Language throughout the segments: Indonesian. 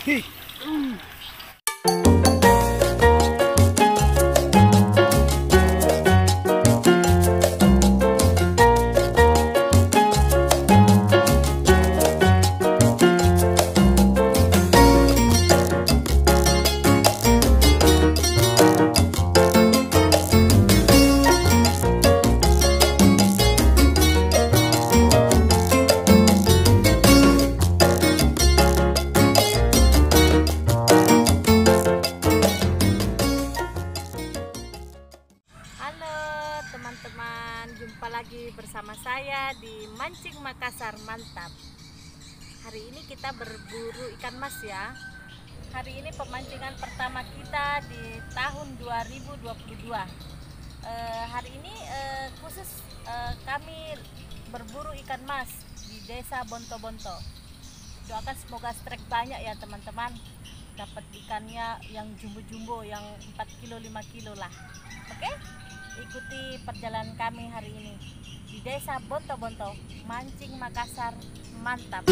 Hih. Teman-teman, jumpa lagi bersama saya di Mancing Makassar Mantap. Hari ini kita berburu ikan mas ya. Hari ini pemancingan pertama kita di tahun 2022. Hari ini khusus kami berburu ikan mas di desa Bonto-Bonto. Doakan semoga strike banyak ya teman-teman. Dapat ikannya yang jumbo-jumbo, yang 4 kilo 5 kilo lah. Oke? Ikuti perjalanan kami hari ini di desa Bonto-Bonto, Mancing Makassar Mantap.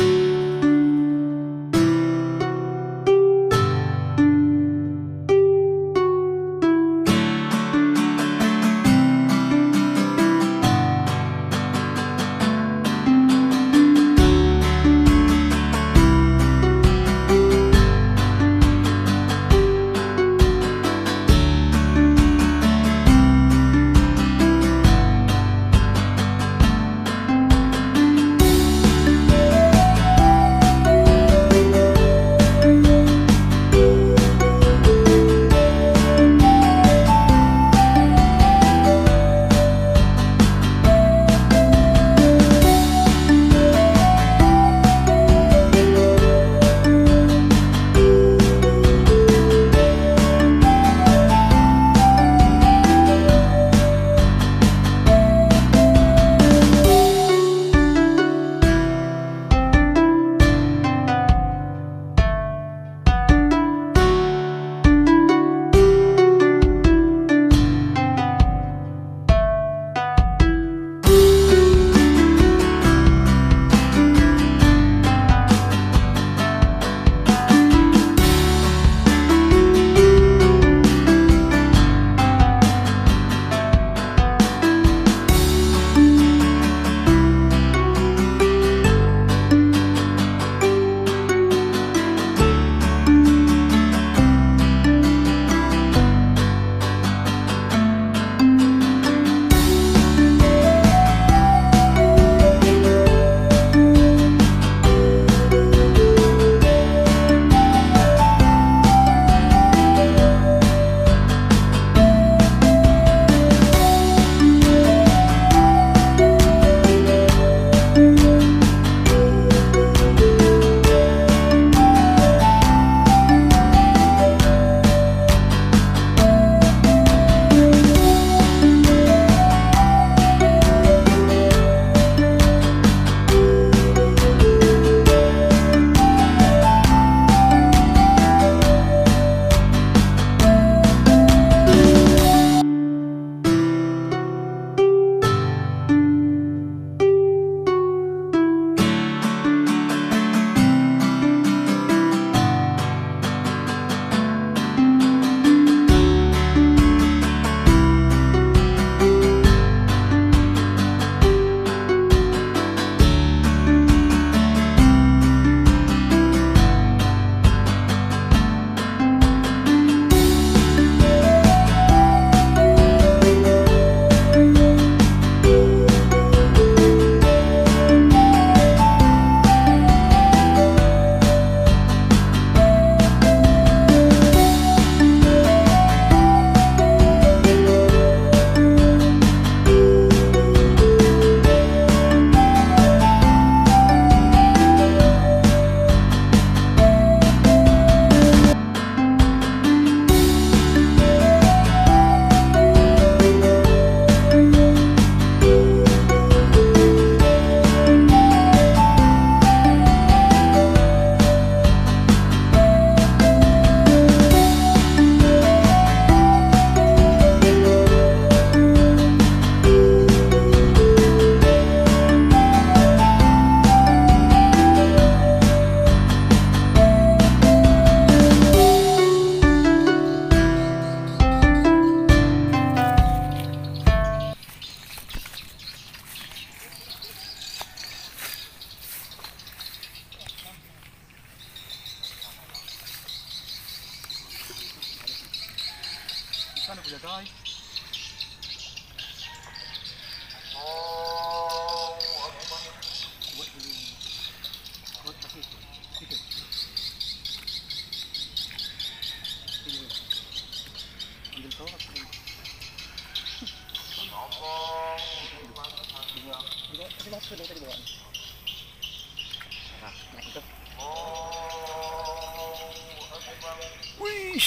Wih.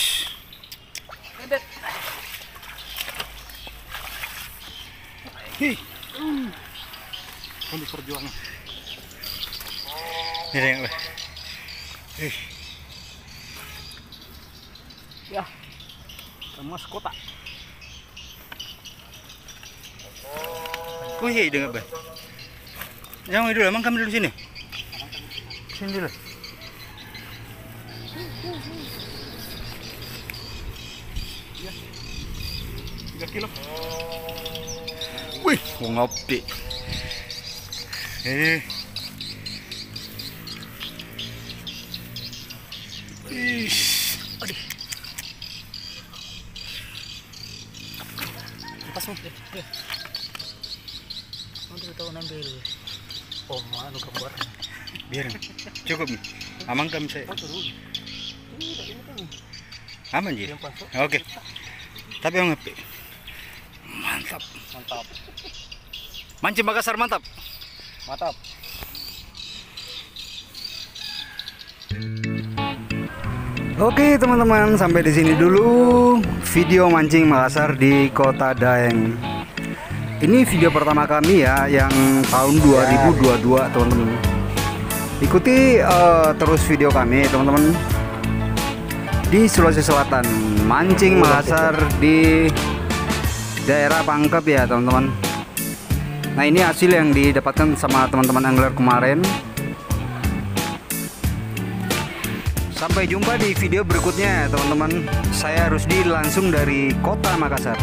Hih. Untuk perjuangan. Ini yang ya, kemas kota. Wih, dengar bah. Jangan dulu, emang kami dulu sini. Sini dulu. Ya, 3 kilo. Wih, mau ngopi. Aduh. Lepas mo. Nanti tahu ngambil. Oh, mana gambar? Biarin. Cukup nih. Aman kami saya. Aman ji. Oke. Tapi yang ngopi. Mantap. Mantap. Mancing Makassar mantap. Mantap. Oke teman-teman, sampai di sini dulu video mancing Makassar di Kota Daeng. Ini video pertama kami ya, yang tahun 2022 teman-teman. Ikuti terus video kami teman-teman di Sulawesi Selatan, mancing Makassar di daerah Pangkep ya teman-teman. Nah ini hasil yang didapatkan sama teman-teman angler kemarin. Sampai jumpa di video berikutnya teman-teman. Saya Rusdi langsung dari Kota Makassar.